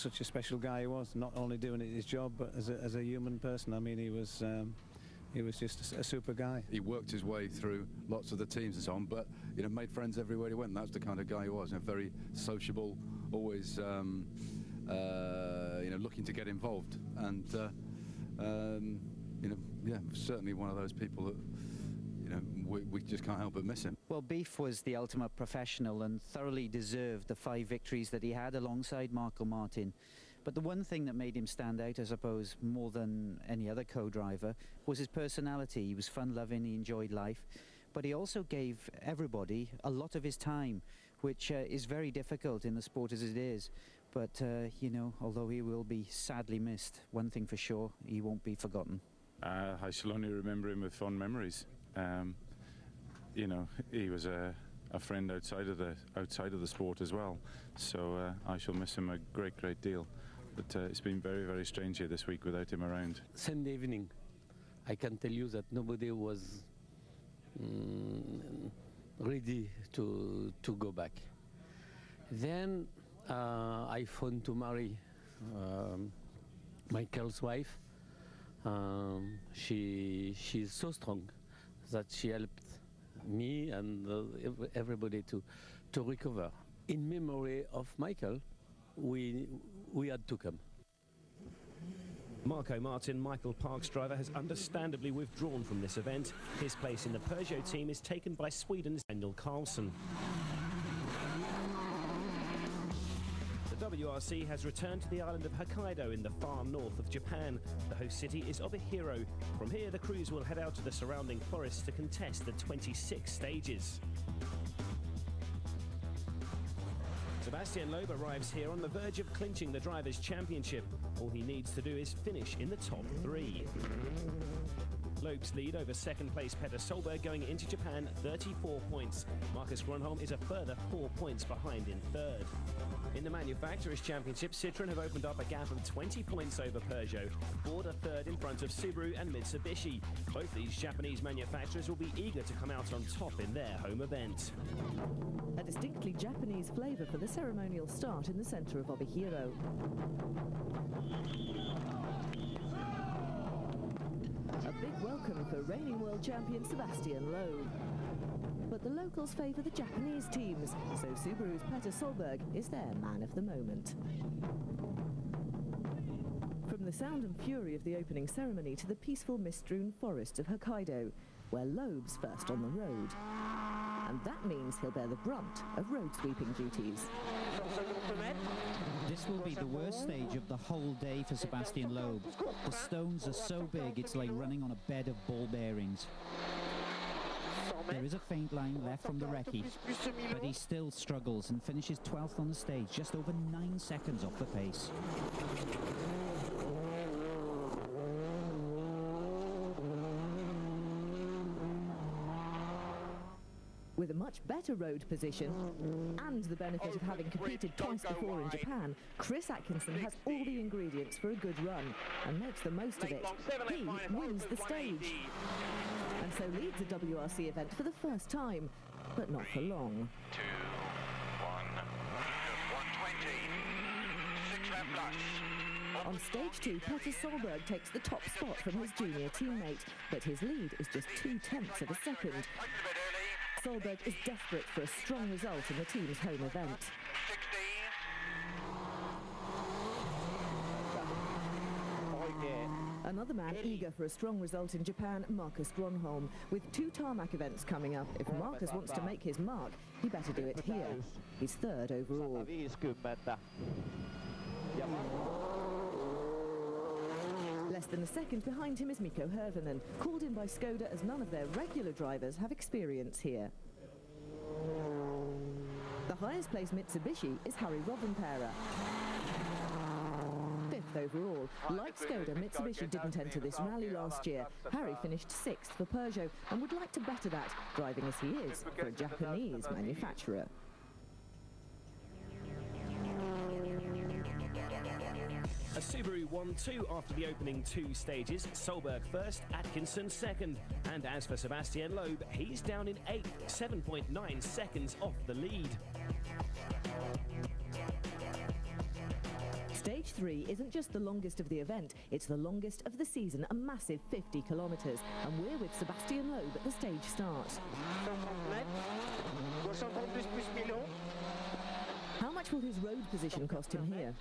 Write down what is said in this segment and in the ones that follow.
such a special guy he was, not only doing his job, but as a human person. I mean, he was just a super guy. He worked his way through lots of the teams and so on, but made friends everywhere he went. That's the kind of guy he was. Very sociable, always looking to get involved, and yeah, certainly one of those people that we just can't help but miss him. Well, Beef was the ultimate professional and thoroughly deserved the 5 victories that he had alongside Michael Martin. But the one thing that made him stand out, I suppose, more than any other co-driver, was his personality. He was fun-loving, he enjoyed life, but he also gave everybody a lot of his time, which is very difficult in the sport as it is. But, although he will be sadly missed, one thing for sure, he won't be forgotten. I shall only remember him with fond memories. He was a friend outside of the sport as well, so I shall miss him a great deal. But it's been very, very strange here this week without him around. Sunday evening, I can tell you that nobody was ready to go back. Then I phoned to Mary, Michael's wife. She's so strong that she helped me and everybody to recover. In memory of Michael, we had to come. Marco Martin, Michael Park's driver, has understandably withdrawn from this event. His place in the Peugeot team is taken by Sweden's Daniel Carlson. The WRC has returned to the island of Hokkaido in the far north of Japan. The host city is Obihiro. From here, the crews will head out to the surrounding forests to contest the 26 stages. Sebastian Loeb arrives here on the verge of clinching the Drivers' Championship. All he needs to do is finish in the top 3. Loeb's lead over second-place Petter Solberg going into Japan, 34 points. Marcus Grönholm is a further 4 points behind in third. In the Manufacturers' Championship, Citroën have opened up a gap of 20 points over Peugeot. Ford are third in front of Subaru and Mitsubishi. Both these Japanese manufacturers will be eager to come out on top in their home event. A distinctly Japanese flavour for the ceremonial start in the centre of Obihiro. A big welcome for reigning world champion Sebastian Loeb. But the locals favour the Japanese teams, so Subaru's Petter Solberg is their man of the moment. From the sound and fury of the opening ceremony to the peaceful mist-strewn forests of Hokkaido, where Loeb's first on the road. And that means he'll bear the brunt of road sweeping duties. This will be the worst stage of the whole day for Sebastian Loeb. The stones are so big it's like running on a bed of ball bearings. There is a faint line left from the recce, but he still struggles and finishes 12th on the stage, just over 9 seconds off the pace. With a much better road position and the benefit of having competed twice before in Japan, Chris Atkinson has all the ingredients for a good run and makes the most of it. He wins the stage and so leads a WRC event for the first time, but not for long. 2, 1, 120, 6 left plus. On stage 2, Petter Solberg takes the top spot from his junior teammate, but his lead is just 0.2 of a second. Solberg is desperate for a strong result in the team's home event. 60. Another man eager for a strong result in Japan, Marcus Grönholm. With 2 tarmac events coming up, if Marcus wants to make his mark, he better do it here. He's third overall. Less than a second behind him is Mikko Hirvonen, called in by Skoda as none of their regular drivers have experience here. The highest placed Mitsubishi is Harry Rovanperä. 5th overall. Like Skoda, Mitsubishi didn't enter this rally last year. Harry finished 6th for Peugeot and would like to better that, driving as he is for a Japanese manufacturer. A Subaru won 2 after the opening 2 stages. Solberg first, Atkinson second. And as for Sebastian Loeb, he's down in 8th, 7.9 seconds off the lead. Stage 3 isn't just the longest of the event, it's the longest of the season, a massive 50 kilometres. And we're with Sebastian Loeb at the stage start. How much will his road position cost him here?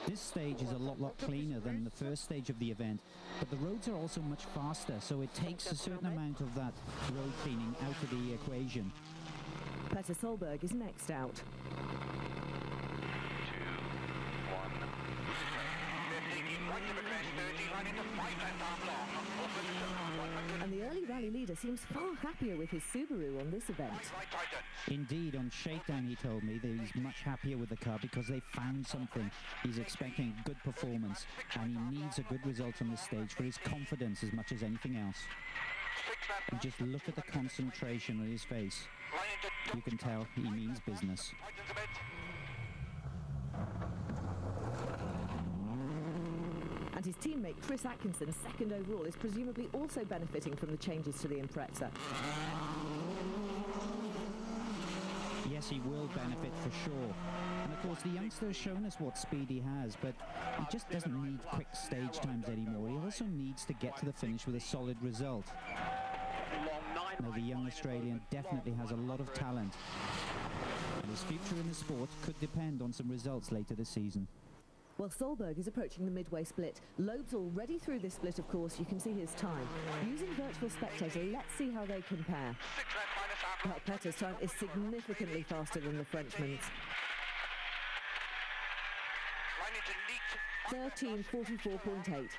This stage is a lot cleaner than the first stage of the event, but the roads are also much faster, so it takes a certain amount of that road cleaning out of the equation. Petter Solberg is next out. 2, 1. And the early rally leader seems far happier with his Subaru on this event. Indeed, on shakedown he told me that he's much happier with the car because they found something. He's expecting a good performance and he needs a good result on this stage for his confidence as much as anything else. And just look at the concentration on his face. You can tell he means business. And his teammate Chris Atkinson, second overall, is presumably also benefiting from the changes to the Impreza. Yes, he will benefit for sure. And of course, the youngster has shown us what speed he has, but he just doesn't need quick stage times anymore. He also needs to get to the finish with a solid result. Now, the young Australian definitely has a lot of talent, and his future in the sport could depend on some results later this season. Well, Solberg is approaching the midway split. Loeb's already through this split, of course. You can see his time. Using virtual spectator, let's see how they compare. Well, Petter's time is significantly faster than the Frenchman's. 13:44.8.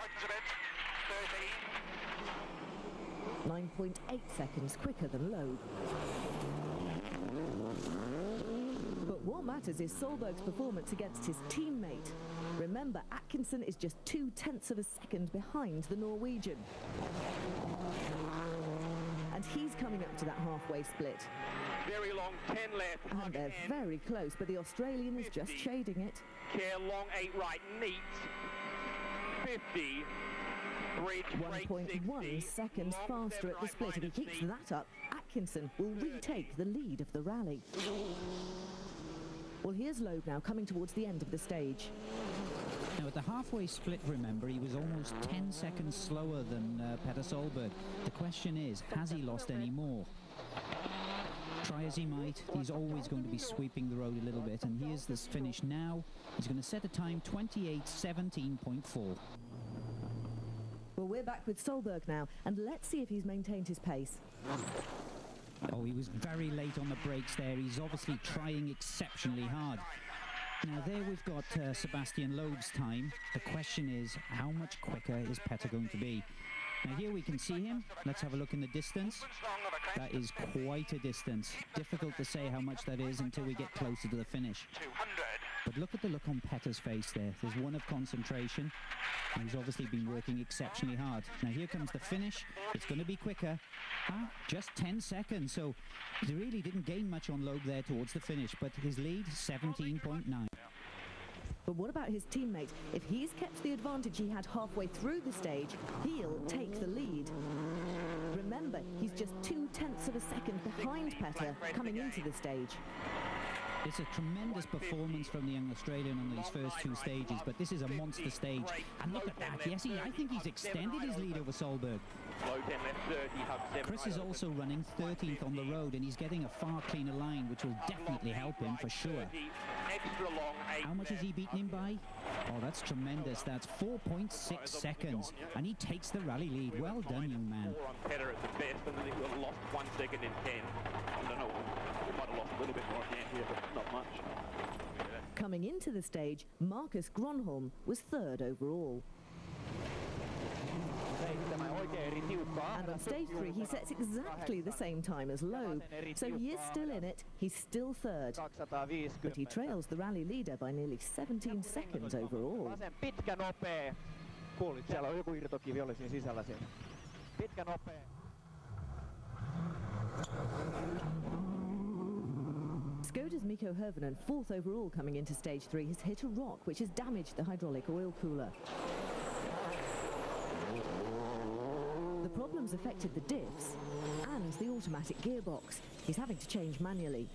9.8 seconds quicker than Loeb. But what matters is Solberg's performance against his teammate. Remember, Atkinson is just 0.2 of a second behind the Norwegian. And he's coming up to that halfway split. Very long, 10 left. And they're very close, but the Australian is just shading it. Care long, 8 right, neat. 50. 1.1 seconds faster at the split. If he keeps that up, Atkinson will retake the lead of the rally. Well, here's Loeb now, coming towards the end of the stage. Now, at the halfway split, remember, he was almost 10 seconds slower than Petter Solberg. The question is, has he lost any more? Try as he might, he's always going to be sweeping the road a little bit, and here's this finish now. He's going to set a time 28:17.4. Well, we're back with Solberg now, and let's see if he's maintained his pace. Oh, he was very late on the brakes there. He's obviously trying exceptionally hard. Now, there we've got Sebastian Loeb's time. The question is, how much quicker is Petter going to be? Now, here we can see him. Let's have a look in the distance. That is quite a distance. Difficult to say how much that is until we get closer to the finish. 200. But look at the look on Petter's face there. There's one of concentration. And he's obviously been working exceptionally hard. Now, here comes the finish. It's going to be quicker. Just 10 seconds. So he really didn't gain much on Loeb there towards the finish. But his lead, 17.9. But what about his teammate? If he's kept the advantage he had halfway through the stage, he'll take the lead. Remember, he's just 0.2 of a second behind Petter coming into the stage. It's a tremendous performance from the young Australian on these first two stages, but this is a monster stage. And look at that. Yes, I think he's extended his lead over Solberg. Chris is also running 13th on the road, and he's getting a far cleaner line, which will definitely help him for sure. How much has he beaten him by? Oh, that's tremendous. That's 4.6 seconds, and he takes the rally lead. Well done, young man. Petter at the best, and then he would have lost 1 second in 10. I don't know. He might have lost a little bit more at the end here, but not much. Coming into the stage, Marcus Gronholm was third overall. And on stage 3, he sets exactly the same time as Loeb. So he is still in it, he's still third. But he trails the rally leader by nearly 17 seconds overall. Skoda's Mikko Hirvonen, fourth overall coming into stage 3, has hit a rock which has damaged the hydraulic oil cooler. The problems affected the diffs and the automatic gearbox. He's having to change manually.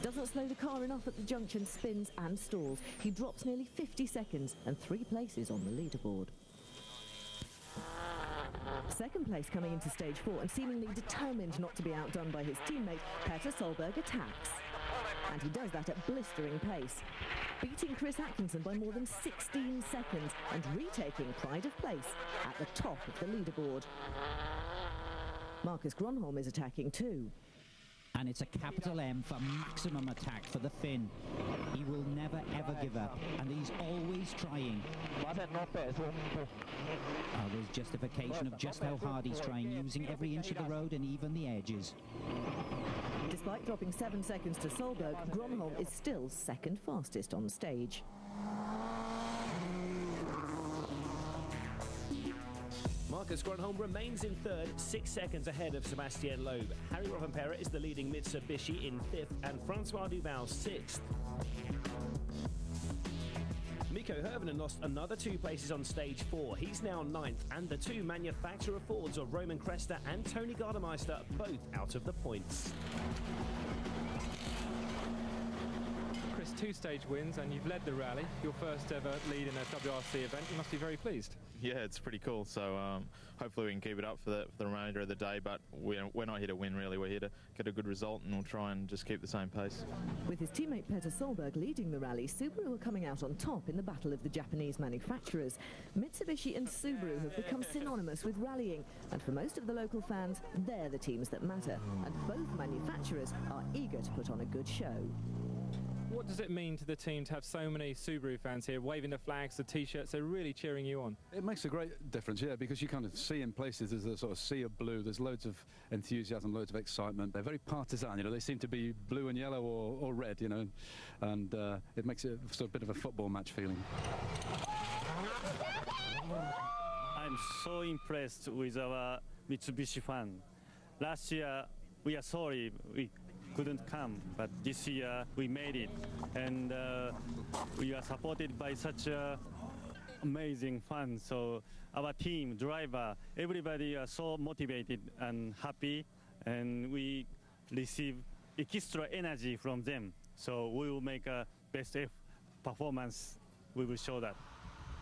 Doesn't slow the car enough at the junction, spins and stalls. He drops nearly 50 seconds and 3 places on the leaderboard. Second place coming into stage 4 and seemingly determined not to be outdone by his teammate, Petter Solberg attacks. And he does that at blistering pace, beating Chris Atkinson by more than 16 seconds and retaking pride of place at the top of the leaderboard. Marcus Gronholm is attacking too. And it's a capital M for maximum attack for the Finn. He will never ever give up, and he's always trying. There's justification of just how hard he's trying, using every inch of the road and even the edges. Despite dropping 7 seconds to Solberg, Gronholm is still second fastest on stage. Marcus Gronholm remains in third, 6 seconds ahead of Sebastian Loeb. Harry Rovanperä is the leading Mitsubishi in 5th and Francois Duval 6th. Mikko Hirvonen lost another 2 places on stage 4. He's now 9th, and the 2 manufacturer Fords of Roman Cresta and Tony Gardemeister both out of the points. Chris, 2 stage wins, and you've led the rally, your first ever lead in a WRC event. You must be very pleased. Yeah, it's pretty cool. So hopefully we can keep it up for the remainder of the day. But we're not here to win, really. We're here to get a good result, and we'll try and just keep the same pace. With his teammate Petter Solberg leading the rally, Subaru are coming out on top in the battle of the Japanese manufacturers. Mitsubishi and Subaru have become synonymous with rallying, and for most of the local fans, they're the teams that matter. And both manufacturers are eager to put on a good show. What does it mean to the team to have so many Subaru fans here waving the flags, the T-shirts, they're really cheering you on? It makes a great difference, yeah, because you kind of see in places there's a sort of sea of blue, there's loads of enthusiasm, loads of excitement. They're very partisan, you know, they seem to be blue and yellow or red, you know, and it makes it sort of a bit of a football match feeling. I'm so impressed with our Mitsubishi fan. Last year, we are sorry we couldn't come, but this year we made it, and we are supported by such amazing fans. So our team, driver, everybody are so motivated and happy, and we receive extra energy from them. So we will make a best performance. We will show that.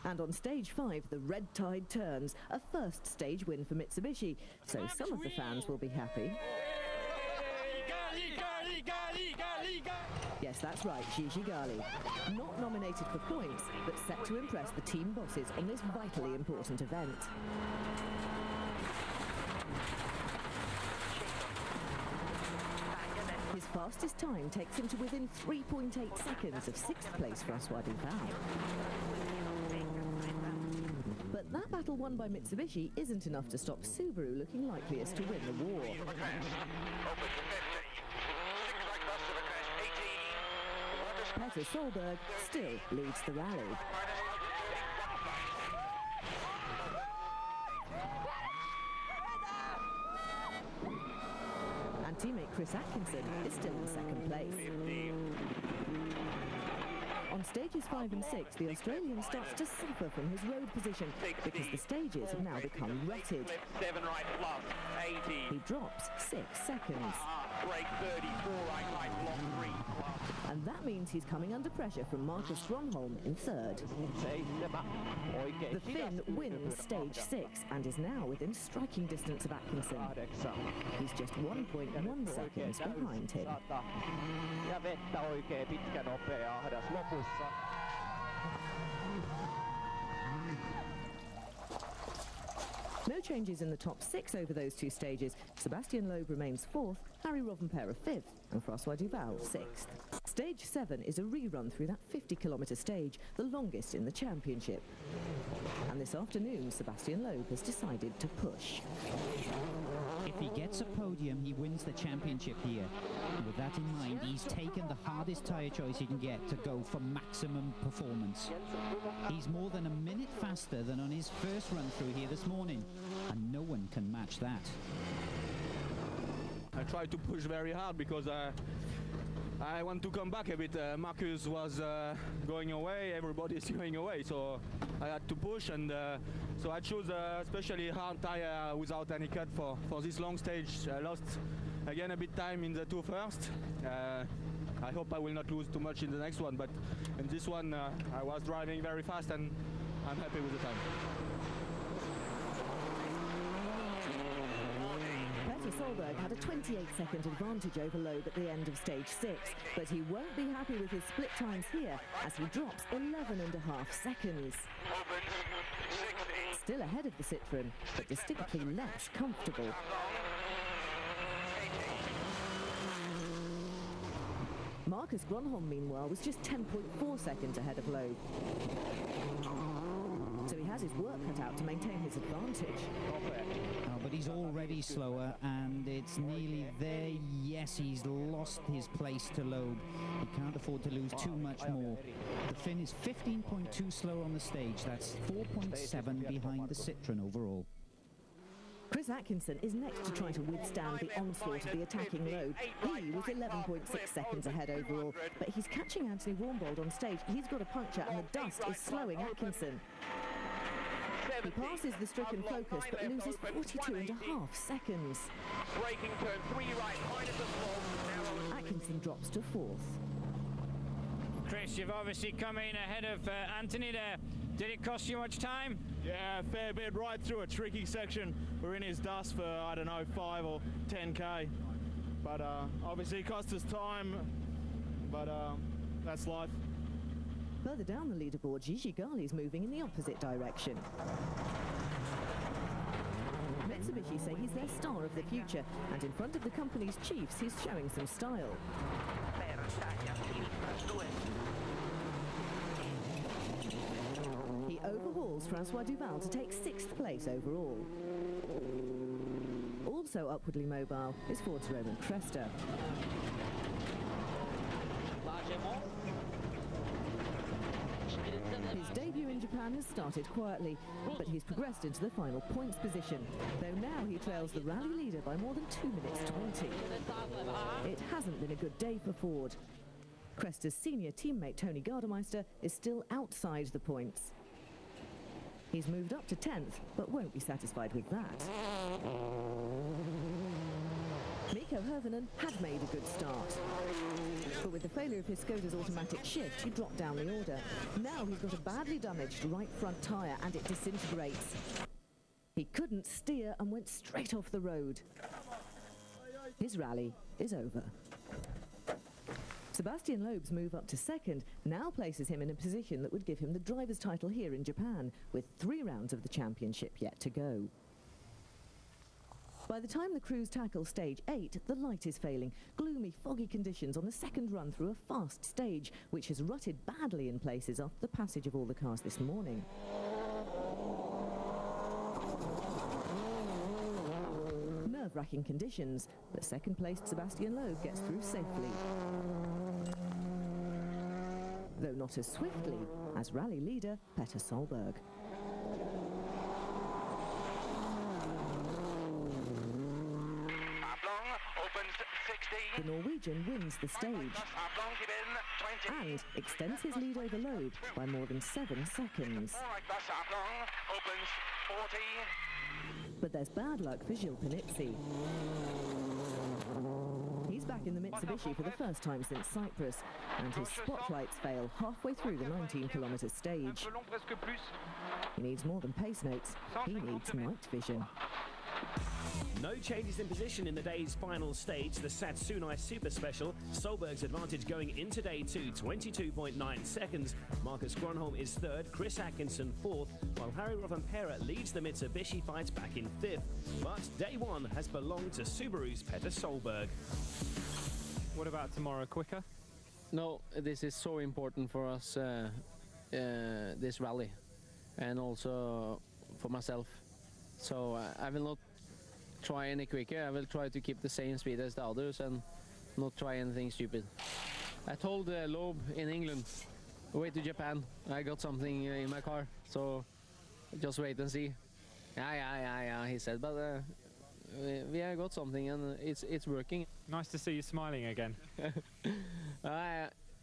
And on stage 5, the red tide turns, a first stage win for Mitsubishi. So some of the fans will be happy. Yes, that's right, Gigi Gali. Not nominated for points, but set to impress the team bosses on this vitally important event. His fastest time takes him to within 3.8 seconds of 6th place Francois Duval. But that battle won by Mitsubishi isn't enough to stop Subaru looking likeliest to win the war. Petter Solberg still leads the rally. And teammate Chris Atkinson is still in second place. On stages 5 and 6, the Australian starts to suffer from his road position because the stages have now become rutted. 7 right plus, 80. He drops 6 seconds. Break 34 right, block 3 plus. And that means he's coming under pressure from Marcus Gronholm in third. The Finn wins stage 6 and is now within striking distance of Atkinson. He's just 1.1 seconds behind him. No changes in the top 6 over those 2 stages. Sebastian Loeb remains 4th, Harry Rovanperä 5th, and Francois Duval 6th. Stage 7 is a rerun through that 50-kilometre stage, the longest in the championship. And this afternoon, Sebastian Loeb has decided to push. If he gets a podium, he wins the championship here. And with that in mind, he's taken the hardest tyre choice he can get to go for maximum performance. He's more than a minute faster than on his first run through here this morning, and no one can match that. I tried to push very hard because I want to come back a bit. Marcus was going away, everybody's going away, so I had to push, and so I chose especially hard tire without any cut for this long stage. I lost again a bit time in the two first. I hope I will not lose too much in the next one, but in this one I was driving very fast and I'm happy with the time. Solberg had a 28-second advantage over Loeb at the end of stage 6, but he won't be happy with his split times here as he drops 11.5 seconds. Still ahead of the Citroën, but distinctly less comfortable. Marcus Gronholm, meanwhile, was just 10.4 seconds ahead of Loeb. So he has his work cut out to maintain his advantage. Oh, but he's already slower, and it's nearly there. Yes, he's lost his place to Loeb. He can't afford to lose too much more. The Finn is 15.2 slower on the stage. That's 4.7 behind the Citroën overall. Chris Atkinson is next to try to withstand the onslaught of the attacking Loeb. He was 11.6 seconds ahead overall, but he's catching Anthony Warmbold on stage. He's got a puncture, and the dust is slowing Atkinson. He passes the stricken Focus, but loses 42.5 seconds. Braking turn 3 right, high at the floor. Atkinson drops to 4th. Chris, you've obviously come in ahead of Anthony there. Did it cost you much time? Yeah, a fair bit, right through a tricky section. We're in his dust for, I don't know, 5 or 10k. But obviously it cost us time, but that's life. Further down the leaderboard, Gigi Ghali's moving in the opposite direction. Mitsubishi say he's their star of the future, and in front of the company's chiefs, he's showing some style. He overhauls Francois Duval to take 6th place overall. Also upwardly mobile is Ford's Roman Cresta. His debut in Japan has started quietly, but he's progressed into the final points position, though now he trails the rally leader by more than 2 minutes 20. It hasn't been a good day for Ford. Cresta's senior teammate Tony Gardemeister is still outside the points. He's moved up to 10th, but won't be satisfied with that. Mikko Hirvonen had made a good start, but with the failure of his Skoda's automatic shift, he dropped down the order. Now he's got a badly damaged right front tyre and it disintegrates. He couldn't steer and went straight off the road. His rally is over. Sebastian Loeb's move up to 2nd now places him in a position that would give him the driver's title here in Japan, with 3 rounds of the championship yet to go. By the time the crews tackle stage 8, the light is failing. Gloomy, foggy conditions on the second run through a fast stage, which has rutted badly in places after the passage of all the cars this morning. Nerve-wracking conditions, but second-placed Sebastian Loeb gets through safely. Though not as swiftly as rally leader Petter Solberg. The Norwegian wins the stage and extends his lead over Loeb by more than 7 seconds. But there's bad luck for Gilles Panizzi. He's back in the Mitsubishi for the first time since Cyprus, and his spotlights fail halfway through the 19-kilometre stage. He needs more than pace notes, he needs night vision. No changes in position in the day's final stage, the Satsunai Super Special. Solberg's advantage going into day 2, 22.9 seconds. Marcus Gronholm is 3rd, Chris Atkinson 4th, while Harry Rovanperä leads the Mitsubishi fight back in 5th. But day 1 has belonged to Subaru's Petter Solberg. What about tomorrow, quicker? No, this is so important for us, this rally, and also for myself. So I will not try any quicker. I will try to keep the same speed as the others and not try anything stupid. I told Loeb in England, wait to Japan. I got something in my car, so just wait and see. Yeah, he said, but we have got something and it's working. Nice to see you smiling again.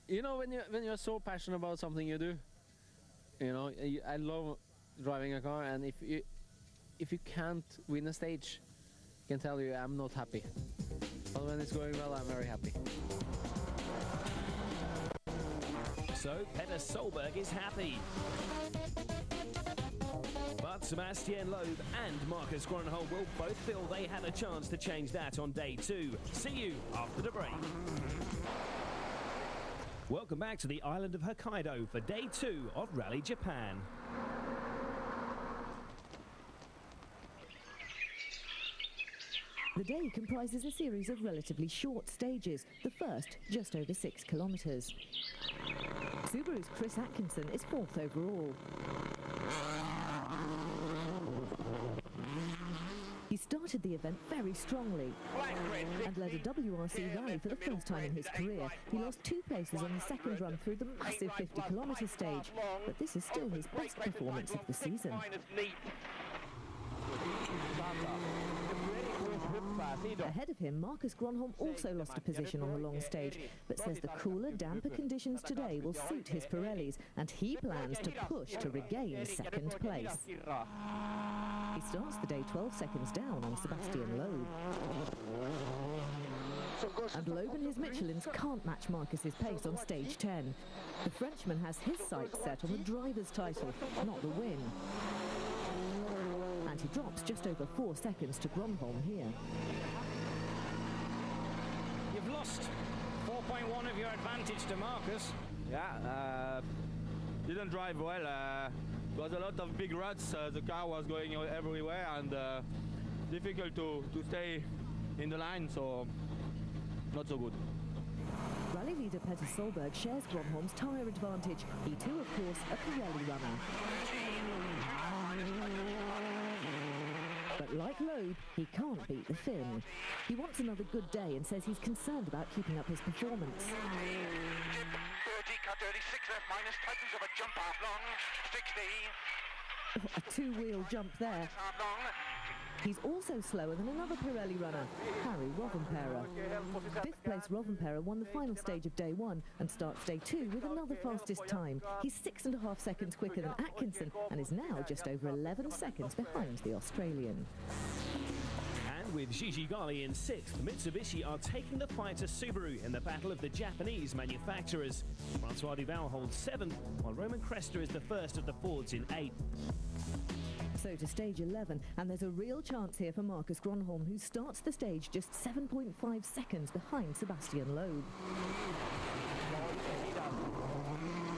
You know, when you're so passionate about something you do, you know, I love driving a car, and if you can't win a stage, I can tell you I'm not happy. But when it's going well, I'm very happy. So Peter Solberg is happy. But Sebastian Loeb and Marcus Gronholm will both feel they had a chance to change that on day 2. See you after the break. Welcome back to the island of Hokkaido for day 2 of Rally Japan. The day comprises a series of relatively short stages, the first just over 6 kilometres. Subaru's Chris Atkinson is 4th overall. He started the event very strongly and led a WRC rally for the first time in his career. He lost 2 places on the second run through the massive 50-kilometre stage, but this is still his best performance of the season. Ahead of him, Marcus Gronholm also lost a position on the long stage, but says the cooler, damper conditions today will suit his Pirellis, and he plans to push to regain second place. He starts the day 12 seconds down on Sebastian Loeb. And Loeb and his Michelins can't match Marcus's pace on stage 10. The Frenchman has his sights set on the driver's title, not the win. And he drops just over 4 seconds to Gronholm here. You've lost 4.1 of your advantage to Marcus. Yeah, didn't drive well. There was a lot of big ruts. The car was going everywhere and difficult to stay in the line, so not so good. Rally leader Peter Solberg shares Gronholm's tyre advantage. He too, of course, a Pirelli runner. But like Loeb, he can't beat the Finn. He wants another good day and says he's concerned about keeping up his performance. 30, cut 36 left, minus tightens of a jump half long, 60. A two-wheel jump there. He's also slower than another Pirelli runner, Harry Rovanperä. 5th place Rovanperä won the final stage of day 1 and starts day 2 with another fastest time. He's 6.5 seconds quicker than Atkinson and is now just over 11 seconds behind the Australian. And with Gigi Gali in 6th, Mitsubishi are taking the fight to Subaru in the battle of the Japanese manufacturers. Francois Duval holds 7th, while Roman Cresta is the first of the Fords in 8th. So to stage 11, and there's a real chance here for Marcus Gronholm, who starts the stage just 7.5 seconds behind Sebastian Loeb.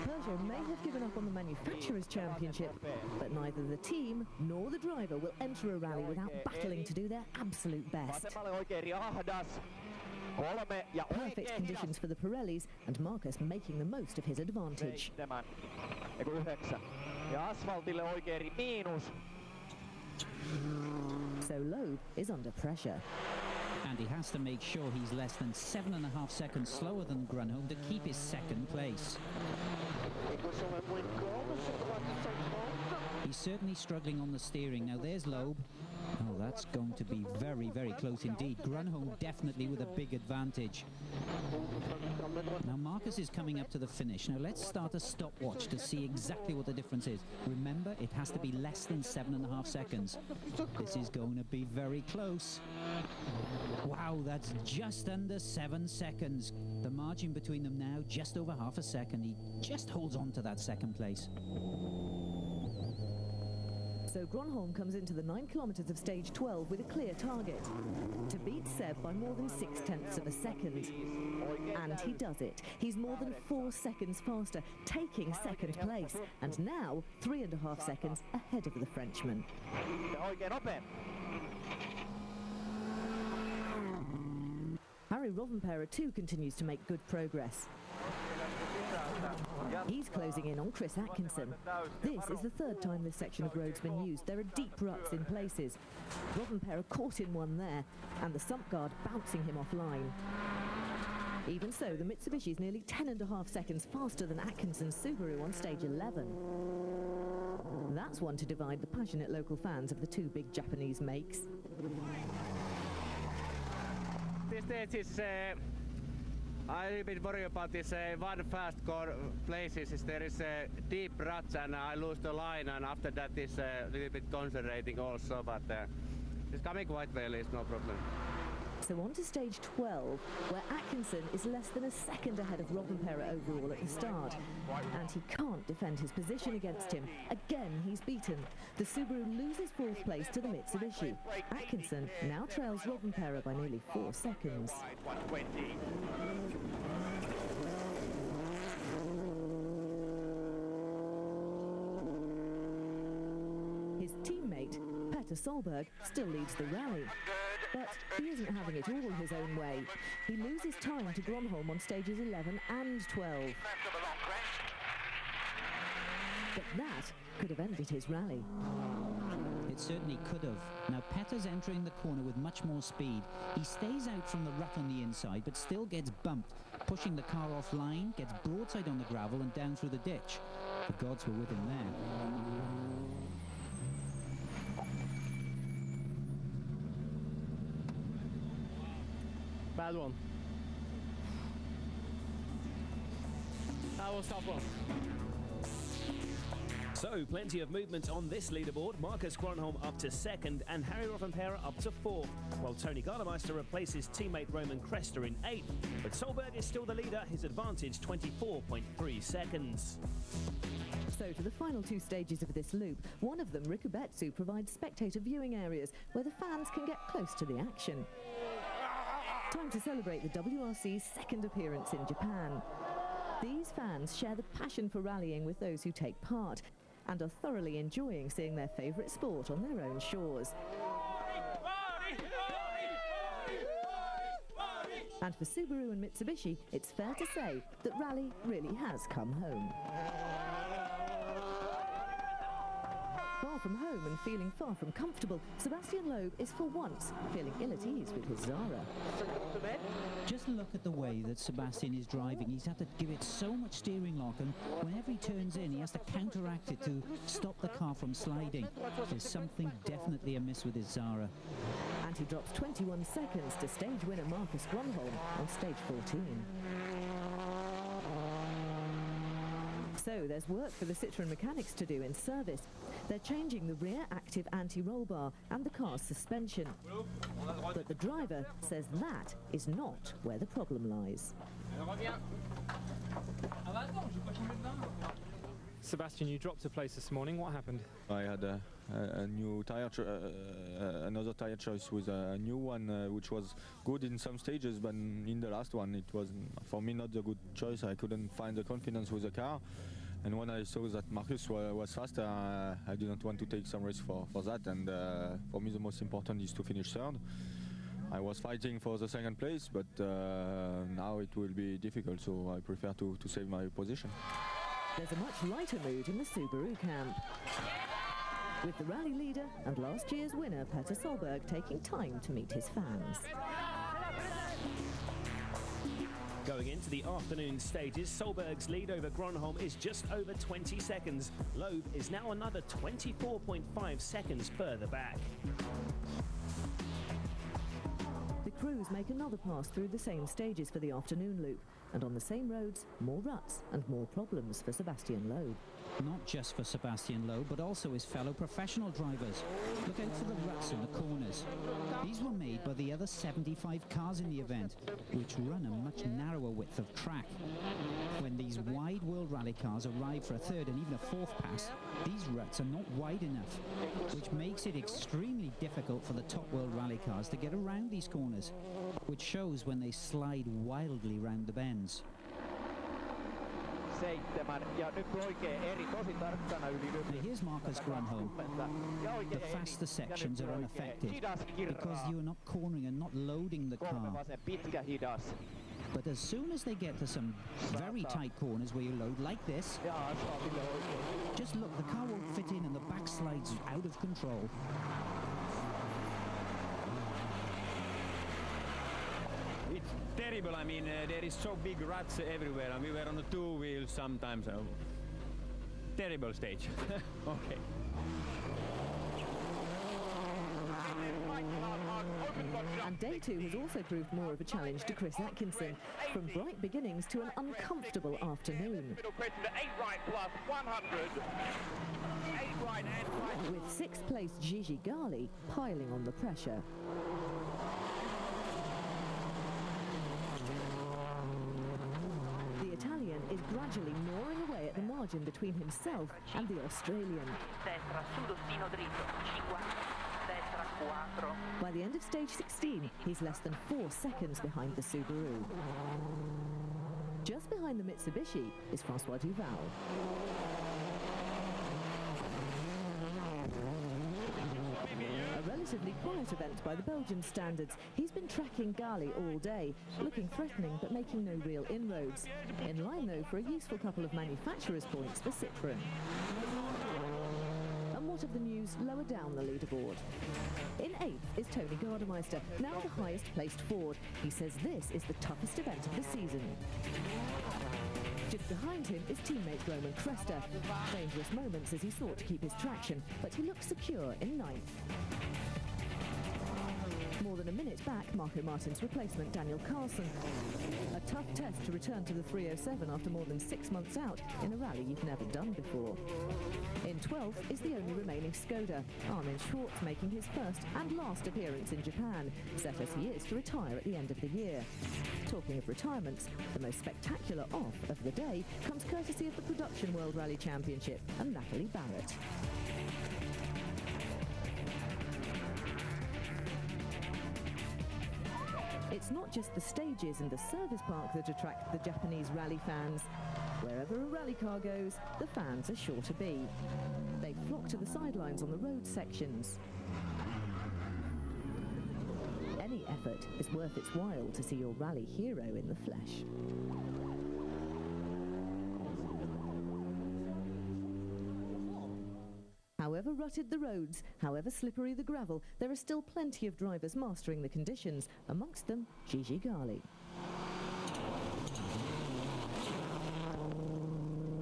Peugeot may have given up on the Manufacturers' Championship, but neither the team nor the driver will enter a rally without battling to do their absolute best. Perfect conditions for the Pirellis, and Marcus making the most of his advantage. So Loeb is under pressure. And he has to make sure he's less than 7.5 seconds slower than Gronholm to keep his second place. He's certainly struggling on the steering. Now there's Loeb. Oh, that's going to be very, very close indeed. Gronholm definitely with a big advantage. Now Marcus is coming up to the finish. Now let's start a stopwatch to see exactly what the difference is. Remember, it has to be less than 7.5 seconds. This is going to be very close. Wow, that's just under 7 seconds. The margin between them now, just over half a second. He just holds on to that second place. So Gronholm comes into the 9 kilometres of stage 12 with a clear target: to beat Seb by more than 0.6 of a second. And he does it. He's more than 4 seconds faster, taking second place, and now 3.5 seconds ahead of the Frenchman. Harry Rovanperä too continues to make good progress. He's closing in on Chris Atkinson. This is the 3rd time this section of road's been used. There are deep ruts in places. Rovanperä caught in one there, and the sump guard bouncing him offline. Even so, the Mitsubishi is nearly 10.5 seconds faster than Atkinson's Subaru on stage 11. That's one to divide the passionate local fans of the two big Japanese makes. This stage is I a little bit worry about this one fast core places. There is deep ruts and I lose the line, and after that is a little bit concentrating also, but it's coming quite well, it's no problem. So on to stage 12, where Atkinson is less than a second ahead of Rovanperä overall at the start. And he can't defend his position against him. Again, he's beaten. The Subaru loses fourth place to the Mitsubishi. Atkinson now trails Rovanperä by nearly 4 seconds. His teammate, Petter Solberg, still leads the rally. But he isn't having it all his own way. He loses time to Gronholm on stages 11 and 12. But that could have ended his rally. It certainly could have. Now Petter's entering the corner with much more speed. He stays out from the rut on the inside, but still gets bumped, pushing the car offline, gets broadside on the gravel and down through the ditch. The gods were with him there. Bad one. That was a tough one. So, plenty of movement on this leaderboard. Marcus Gronholm up to second and Harry Rovanperä up to fourth, while Tony Gardemeister replaces teammate Roman Cresta in eighth. But Solberg is still the leader, his advantage 24.3 seconds. So to the final 2 stages of this loop. One of them, Rikubetsu, provides spectator viewing areas where the fans can get close to the action. Time to celebrate the WRC's second appearance in Japan. These fans share the passion for rallying with those who take part and are thoroughly enjoying seeing their favourite sport on their own shores. And for Subaru and Mitsubishi, it's fair to say that rally really has come home. Far from home and feeling far from comfortable, Sebastian Loeb is for once feeling ill at ease with his Zara. Just look at the way that Sebastian is driving. He's had to give it so much steering lock, and whenever he turns in, he has to counteract it to stop the car from sliding. There's something definitely amiss with his Zara. And he drops 21 seconds to stage winner Marcus Gronholm on stage 14. So there's work for the Citroën mechanics to do in service. They're changing the rear active anti-roll bar and the car's suspension. But the driver says that is not where the problem lies. Sebastian, you dropped a place this morning. What happened? I had a new tire, another tire choice with a new one, which was good in some stages, but in the last one it was, for me, not a good choice. I couldn't find the confidence with the car. And when I saw that Marcus was faster, I didn't want to take some risk for that. And for me, the most important is to finish third. I was fighting for the second place, but now it will be difficult, so I prefer to save my position. There's a much lighter mood in the Subaru camp, with the rally leader and last year's winner, Petter Solberg, taking time to meet his fans. Going into the afternoon stages, Solberg's lead over Gronholm is just over 20 seconds. Loeb is now another 24.5 seconds further back. The crews make another pass through the same stages for the afternoon loop, and on the same roads, more ruts and more problems for Sebastian Loeb. Not just for Sebastian Loeb, but also his fellow professional drivers. Look out for the ruts in the corners. These were made by the other 75 cars in the event, which run a much narrower width of track. When these wide World Rally cars arrive for a third and even a fourth pass, these ruts are not wide enough, which makes it extremely difficult for the top World Rally cars to get around these corners, which shows when they slide wildly round the bends. Ja nyt Loikee eri tosi tarkkana yli nyt. Now here's Marcus Gronholm. The faster sections are unaffected because you're not cornering and not loading the car. But as soon as they get to some very tight corners where you load like this, just look, the car won't fit in and the back slides out of control. It's terrible. I mean, there is so big ruts everywhere, and we were on the two wheels sometimes. Terrible stage. Okay. And day two has also proved more of a challenge to Chris Atkinson, from bright beginnings to an uncomfortable afternoon. With sixth place Gigi Gali piling on the pressure. gradually gnawing away at the margin between himself and the Australian. By the end of stage 16, he's less than 4 seconds behind the Subaru. Just behind the Mitsubishi is François Duval. A relatively quiet event by the Belgian standards. He's been tracking Gali all day, looking threatening but making no real inroads. In line, though, for a useful couple of manufacturers' points for Citroën. And what of the news lower down the leaderboard? In 8th is Tony Gardemeister, now the highest placed Ford. He says this is the toughest event of the season. Just behind him is teammate Roman Cresta. Dangerous moments as he sought to keep his traction, but he looked secure in 9th. More than a minute back, Marco Martin's replacement, Daniel Carlson. A tough test to return to the 307 after more than 6 months out in a rally you've never done before. In 12th is the only remaining Skoda, Armin Schwartz making his first and last appearance in Japan, set as he is to retire at the end of the year. Talking of retirements, the most spectacular off of the day comes courtesy of the Production World Rally Championship and Natalie Barrett. It's not just the stages and the service park that attract the Japanese rally fans. Wherever a rally car goes, the fans are sure to be. They flock to the sidelines on the road sections. Any effort is worth its while to see your rally hero in the flesh. However rutted the roads, however slippery the gravel, there are still plenty of drivers mastering the conditions, amongst them Gigi Gali.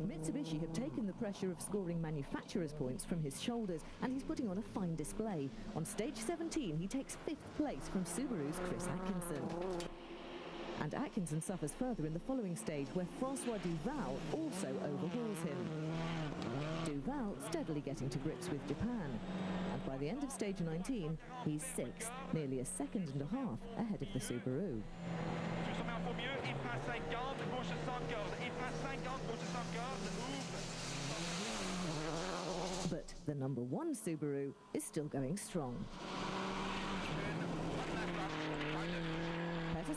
Mitsubishi have taken the pressure of scoring manufacturers' points from his shoulders, and he's putting on a fine display. On stage 17, he takes 5th place from Subaru's Chris Atkinson. And Atkinson suffers further in the following stage, where François Duval also overhauls him. Duval steadily getting to grips with Japan, and by the end of stage 19, he's 6th, nearly a second and a half ahead of the Subaru. But the number 1 Subaru is still going strong.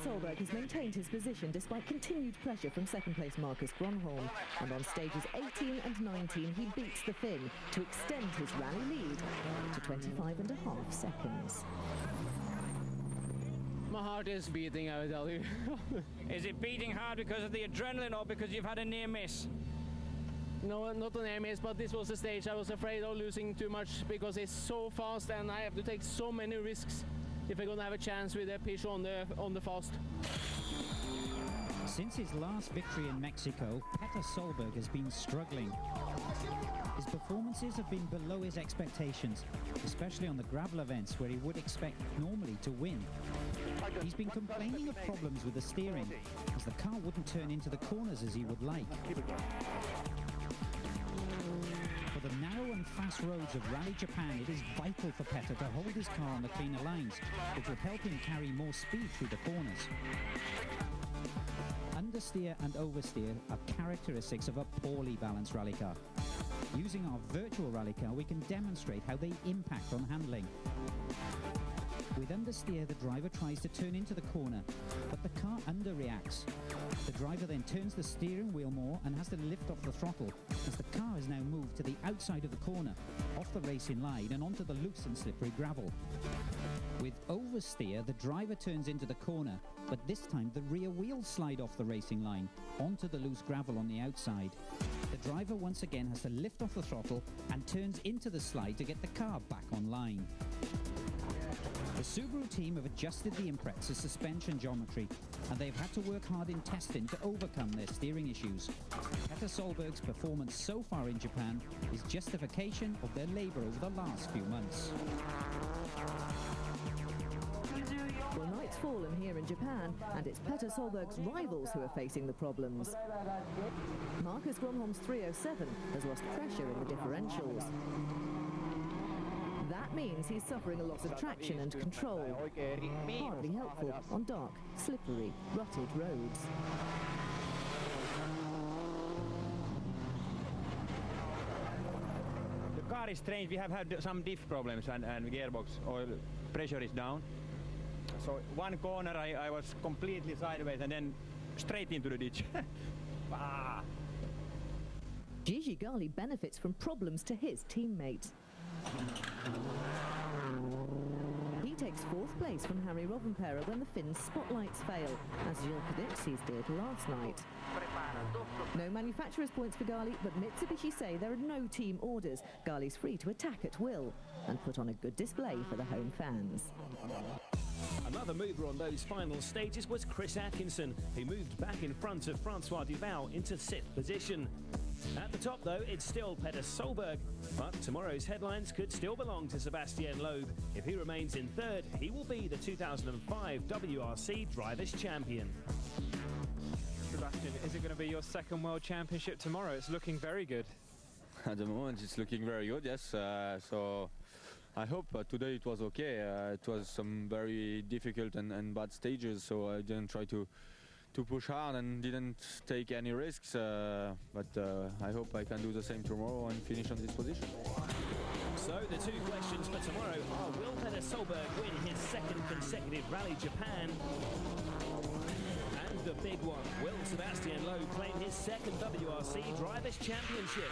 Solberg has maintained his position despite continued pressure from second-place Marcus Gronholm, and on stages 18 and 19 he beats the Finn to extend his rally lead to 25.5 seconds. My heart is beating, I will tell you. Is it beating hard because of the adrenaline or because you've had a near miss? No, not a near miss, but this was a stage I was afraid of losing too much because it's so fast and I have to take so many risks if I'm going to have a chance with a pitch on the fast. Since his last victory in Mexico, Petter Solberg has been struggling. His performances have been below his expectations, especially on the gravel events where he would expect normally to win. He's been complaining of problems with the steering, as the car wouldn't turn into the corners as he would like. For the narrow and fast roads of Rally Japan, it is vital for Petter to hold his car on the cleaner lines, which will help him carry more speed through the corners. Understeer and oversteer are characteristics of a poorly balanced rally car. Using our virtual rally car, we can demonstrate how they impact on handling. With understeer, the driver tries to turn into the corner, but the car underreacts. The driver then turns the steering wheel more and has to lift off the throttle, as the car has now moved to the outside of the corner, off the racing line and onto the loose and slippery gravel. With oversteer, the driver turns into the corner, but this time the rear wheels slide off the racing line, onto the loose gravel on the outside. The driver once again has to lift off the throttle and turns into the slide to get the car back on line. The Subaru team have adjusted the Impreza suspension geometry, and they've had to work hard in testing to overcome their steering issues. Petter Solberg's performance so far in Japan is justification of their labour over the last few months. Well, night's fallen here in Japan, and it's Petter Solberg's rivals who are facing the problems. Marcus Gronholm's 307 has lost pressure in the differentials. That means he's suffering a loss of traction and control. Hardly helpful on dark, slippery, rutted roads. car is strange. We have had some diff problems and gearbox oil pressure is down. So one corner I was completely sideways and then straight into the ditch. Ah. Gigi Gali benefits from problems to his teammates. He takes 4th place from Harry Rovanperä when the Finns' spotlights fail, as Gilles Cadetsi's did last night. No manufacturer's points for Gali, but Mitsubishi say there are no team orders. Gali's free to attack at will and put on a good display for the home fans. Another mover on those final stages was Chris Atkinson, who moved back in front of Francois Duval into 6th position. At the top, though, it's still Petter Solberg, but tomorrow's headlines could still belong to Sebastian Loeb. If he remains in 3rd, he will be the 2005 WRC Drivers' Champion. Sebastian, is it going to be your 2nd World Championship tomorrow? It's looking very good. At the moment, it's looking very good, yes. So I hope today it was okay. It was some very difficult and bad stages, so I didn't try to push hard and didn't take any risks. But I hope I can do the same tomorrow and finish on this position. So the 2 questions for tomorrow are: will Petter Solberg win his 2nd consecutive Rally Japan? And the big one, will Sebastian Loeb claim his 2nd WRC Drivers' Championship?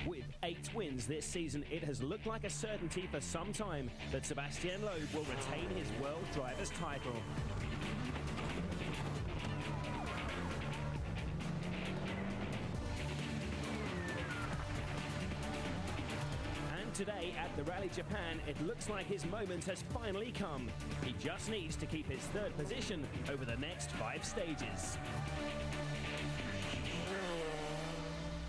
With 8 wins this season, it has looked like a certainty for some time that Sebastian Loeb will retain his World Drivers' title. Today at the Rally Japan, it looks like his moment has finally come. He just needs to keep his 3rd position over the next 5 stages.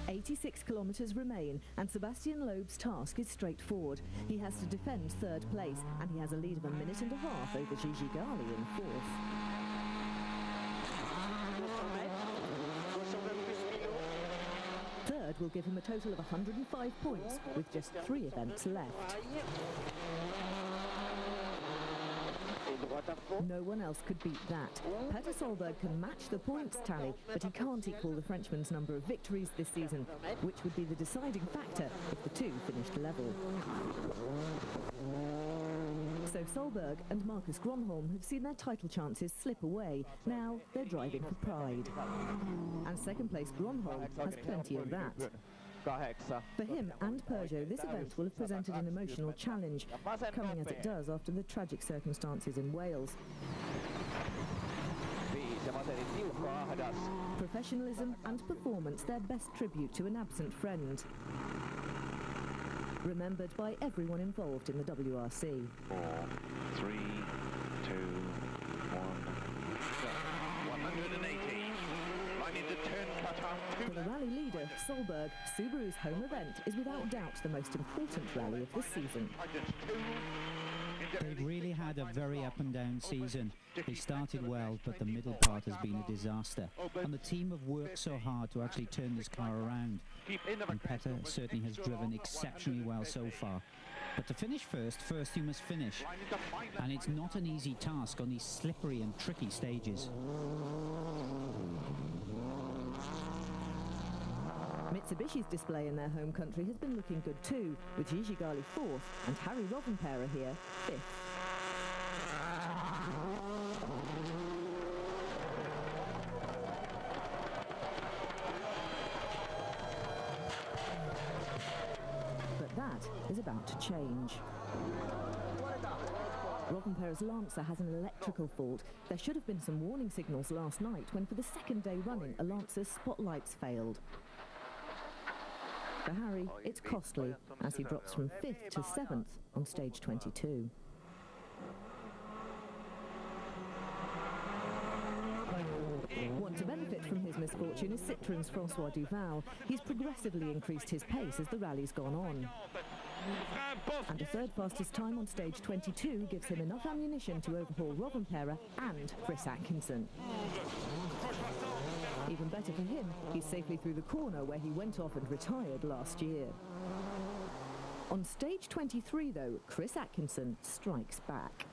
86 kilometres remain, and Sebastian Loeb's task is straightforward. He has to defend 3rd place, and he has a lead of 1.5 minutes over Gigi Gali in 4th. Third will give him a total of 105 points, with just 3 events left. No one else could beat that. Petter Solberg can match the points tally, but he can't equal the Frenchman's number of victories this season, which would be the deciding factor if the two finished level. So Solberg and Marcus Gronholm have seen their title chances slip away. Now they're driving for pride. And 2nd place Gronholm has plenty of that. For him and Peugeot, this event will have presented an emotional challenge, coming as it does after the tragic circumstances in Wales. Professionalism and performance, their best tribute to an absent friend. Remembered by everyone involved in the WRC. 4, 3, 2, 1, 180. Line into turn cut off. For the rally leader, Solberg, Subaru's home event is without doubt the most important rally of the season. They've really had a very up and down season. They started well, but the middle part has been a disaster. And the team have worked so hard to actually turn this car around. And Petter certainly has driven exceptionally well so far. But to finish first you must finish. And it's not an easy task on these slippery and tricky stages. Mitsubishi's display in their home country has been looking good too, with Gigi Gali 4th and Harry Rovanperä here 5th. But that is about to change. Rovanperä's Lancer has an electrical fault. There should have been some warning signals last night when for the 2nd day running a Lancer's spotlights failed. For Harry, it's costly, as he drops from 5th to 7th on stage 22. One to benefit from his misfortune is Citroën's Francois Duval. He's progressively increased his pace as the rally's gone on. And a 3rd fastest time on stage 22 gives him enough ammunition to overhaul Rovanperä and Chris Atkinson. Even better for him, he's safely through the corner where he went off and retired last year. On stage 23, though, Chris Atkinson strikes back.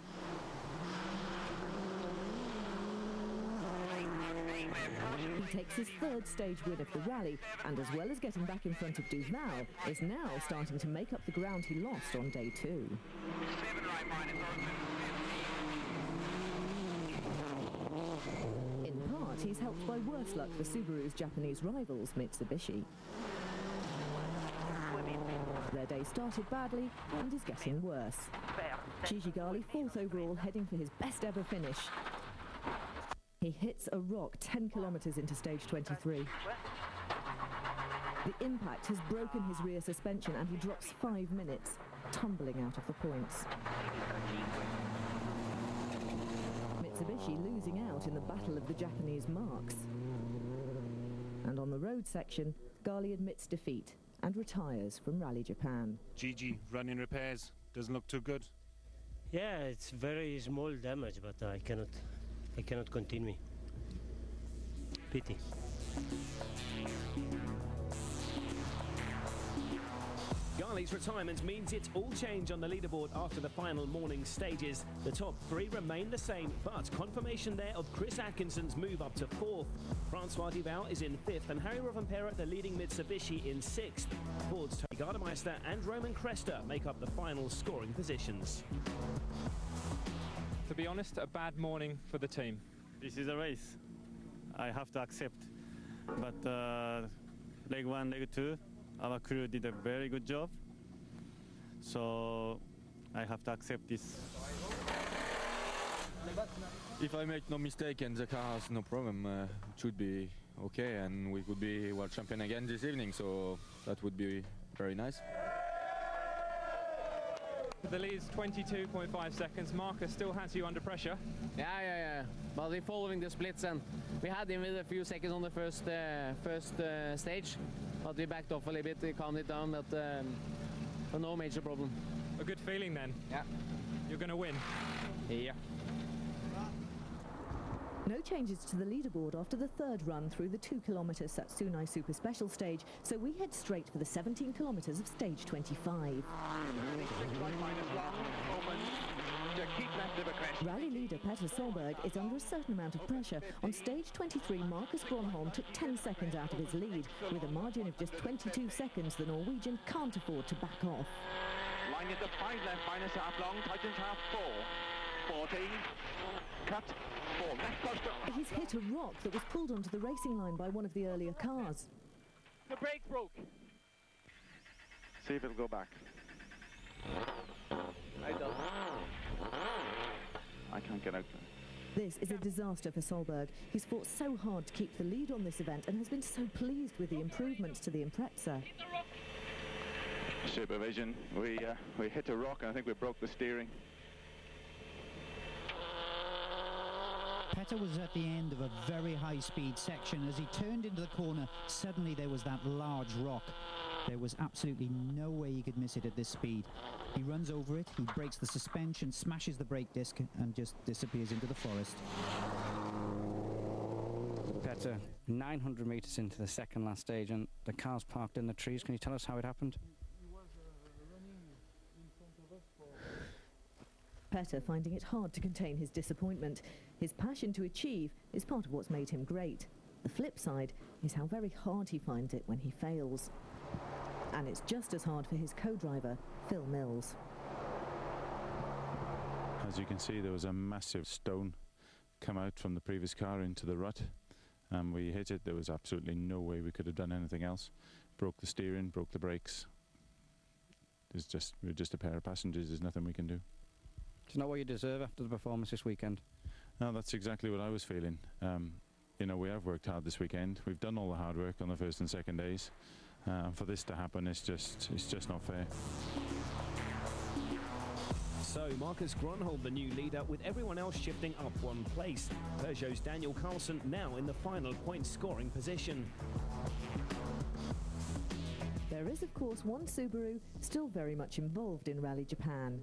He takes his third stage win of the rally, and as well as getting back in front of Duval, is now starting to make up the ground he lost on day 2. In part, he's helped by worse luck for Subaru's Japanese rivals, Mitsubishi. Their day started badly and is getting worse. Gigi Gali, 4th overall, heading for his best ever finish. He hits a rock 10 kilometres into stage 23. The impact has broken his rear suspension and he drops 5 minutes, tumbling out of the points. Mitsubishi losing out in the battle of the Japanese marks. And on the road section, Gali admits defeat and retires from Rally Japan. Gigi, running repairs, doesn't look too good. Yeah, it's very small damage, but I cannot continue. Pity. Gali's retirement means it's all change on the leaderboard after the final morning stages. The top 3 remain the same, but confirmation there of Chris Atkinson's move up to 4th. Francois Duval is in 5th and Harry Rovanpera, the leading Mitsubishi, in 6th. Ford's Tony Gardemeister and Roman Cresta make up the final scoring positions. To be honest, a bad morning for the team. This is a race. I have to accept. But leg 1, leg 2, our crew did a very good job. So I have to accept this. If I make no mistake and the car has no problem, it should be okay, and we could be world champion again this evening, so that would be very nice. The lead's 22.5 seconds. Marcus still has you under pressure. Yeah. But we're following the splits, and we had him with a few seconds on the first stage, but we backed off a little bit, we calmed it down, but no major problem. A good feeling then? Yeah. You're going to win? Yeah. No changes to the leaderboard after the 3rd run through the 2-kilometre Satsunai Super Special stage, so we head straight for the 17 kilometres of stage 25. Rally leader Petter Solberg is under a certain amount of pressure. On stage 23, Marcus Gronholm took 10 seconds out of his lead. With a margin of just 22 seconds, the Norwegian can't afford to back off. Line into 5 left, minus half long, tightens half 4. 14, cut, 4 left poster. He's hit a rock that was pulled onto the racing line by one of the earlier cars. The brake broke. See if it'll go back. I can't get out there. This is a disaster for Solberg. He's fought so hard to keep the lead on this event and has been so pleased with the improvements to the Impreza. Supervision. We hit a rock and I think we broke the steering. Petter was at the end of a very high-speed section. As he turned into the corner, suddenly there was that large rock. There was absolutely no way he could miss it at this speed. He runs over it, he breaks the suspension, smashes the brake disc, and just disappears into the forest. Petter, 900 metres into the second last stage, and the car's parked in the trees. Can you tell us how it happened? Petter finding it hard to contain his disappointment. His passion to achieve is part of what's made him great. The flip side is how very hard he finds it when he fails. And it's just as hard for his co-driver, Phil Mills. As you can see, there was a massive stone come out from the previous car into the rut, and we hit it. There was absolutely no way we could have done anything else. Broke the steering, broke the brakes. We're just a pair of passengers. There's nothing we can do. It's not what you deserve after the performance this weekend. No, that's exactly what I was feeling. You know, we have worked hard this weekend. We've done all the hard work on the first and second days. For this to happen, it's just not fair. So Marcus Gronholm, the new leader, with everyone else shifting up one place. Peugeot's Daniel Carlson now in the final point-scoring position. There is, of course, one Subaru still very much involved in Rally Japan.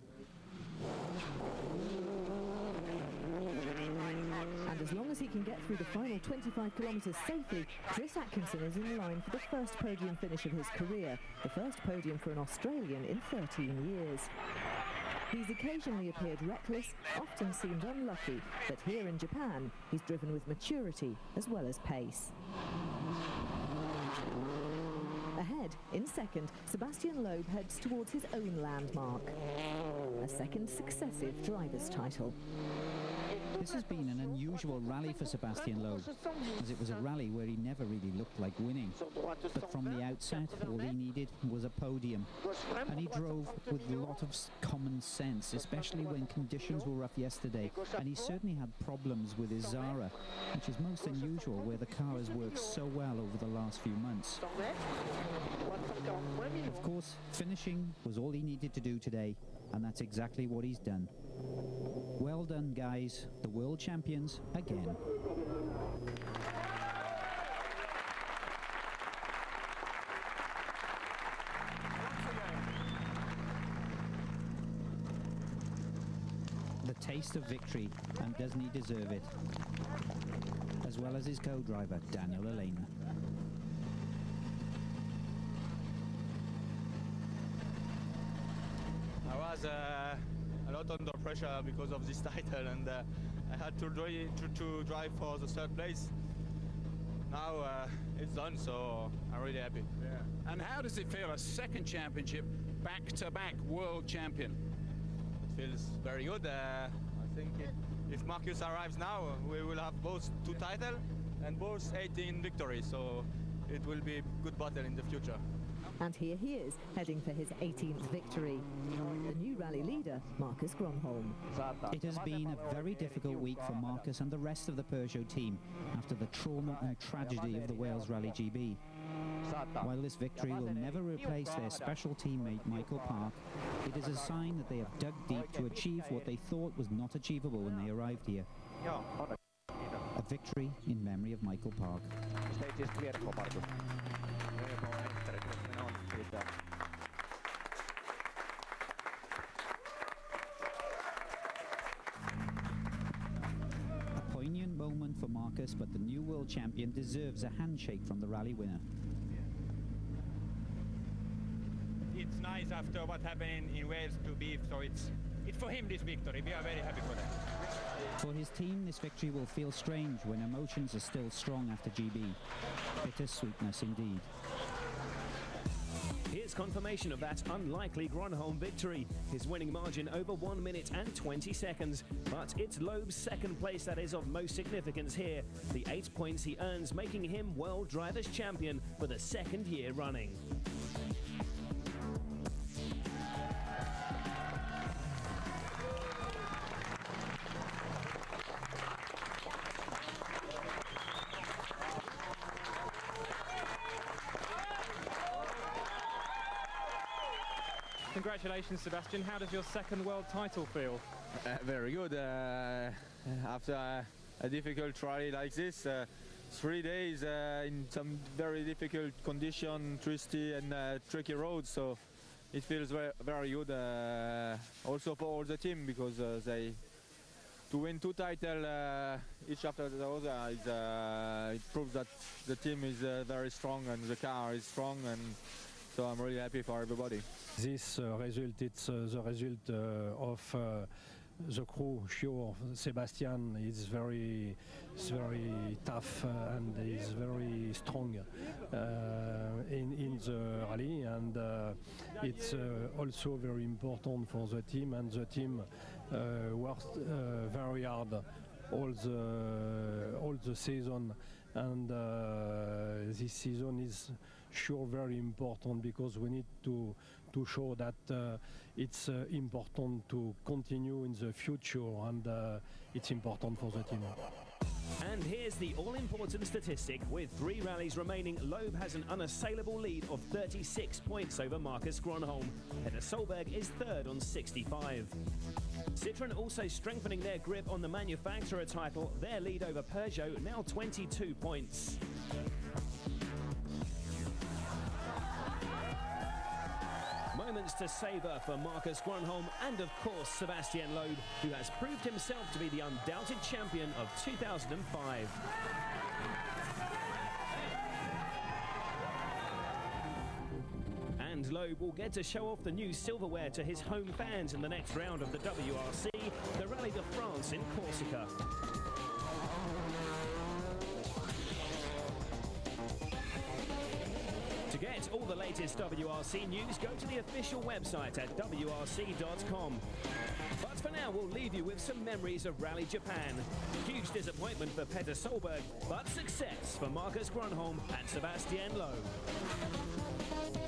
And as long as he can get through the final 25 kilometres safely, Chris Atkinson is in line for the first podium finish of his career, the first podium for an Australian in 13 years. He's occasionally appeared reckless, often seemed unlucky, but here in Japan, he's driven with maturity as well as pace. Ahead, in second, Sebastian Loeb heads towards his own landmark, a second successive driver's title. This has been an unusual rally for Sebastian Loeb, as it was a rally where he never really looked like winning. But from the outset, all he needed was a podium. And he drove with a lot of common sense, especially when conditions were rough yesterday. And he certainly had problems with his Zara, which is most unusual where the car has worked so well over the last few months. Of course, finishing was all he needed to do today, and that's exactly what he's done. Well done, guys. The world champions again. The taste of victory, and doesn't he deserve it? As well as his co-driver, Daniel Elena. I was a lot under pressure because of this title, and I had to drive for the third place. Now it's done, so I'm really happy. Yeah. And how does it feel, a second championship, back-to-back world champion? It feels very good. I think if Marcus arrives now, we will have both 2 titles and both 18 victories, so it will be a good battle in the future. And here he is, heading for his 18th victory. The new rally leader, Marcus Gronholm. It has been a very difficult week for Marcus and the rest of the Peugeot team after the trauma and tragedy of the Wales Rally GB. While this victory will never replace their special teammate Michael Park, it is a sign that they have dug deep to achieve what they thought was not achievable when they arrived here. A victory in memory of Michael Park. A poignant moment for Marcus, but the new world champion deserves a handshake from the rally winner. It's nice after what happened in Wales to be, so it's for him this victory. We are very happy for that. For his team, this victory will feel strange when emotions are still strong after GB. Bittersweetness indeed. Here's confirmation of that unlikely Gronholm victory. His winning margin over 1 minute and 20 seconds. But it's Loeb's second place that is of most significance here. The 8 points he earns making him World Drivers' Champion for the second year running. Congratulations, Sebastian. How does your second world title feel? Very good. After a difficult rally like this, 3 days in some very difficult conditions, twisty and tricky roads, so it feels very good. Also for all the team, because to win 2 titles each after the other, it proves that the team is very strong and the car is strong, and so I'm really happy for everybody. This result, it's the result of the crew. Sure, Sebastian is very tough and is very strong in the rally, and it's also very important for the team, and the team worked very hard all the season, and this season is sure very important because we need to show that it's important to continue in the future, and it's important for the team. And here's the all-important statistic. With 3 rallies remaining, Loeb has an unassailable lead of 36 points over Marcus Gronholm. Peter Solberg is third on 65. Citroën also strengthening their grip on the manufacturer title. Their lead over Peugeot now 22 points. Moments to savour for Marcus Gronholm and, of course, Sebastian Loeb, who has proved himself to be the undoubted champion of 2005. And and Loeb will get to show off the new silverware to his home fans in the next round of the WRC, the Rallye de France in Corsica. To get all the latest WRC news, go to the official website at WRC.com. But for now, we'll leave you with some memories of Rally Japan. Huge disappointment for Petter Solberg, but success for Marcus Grönholm and Sebastian Loeb.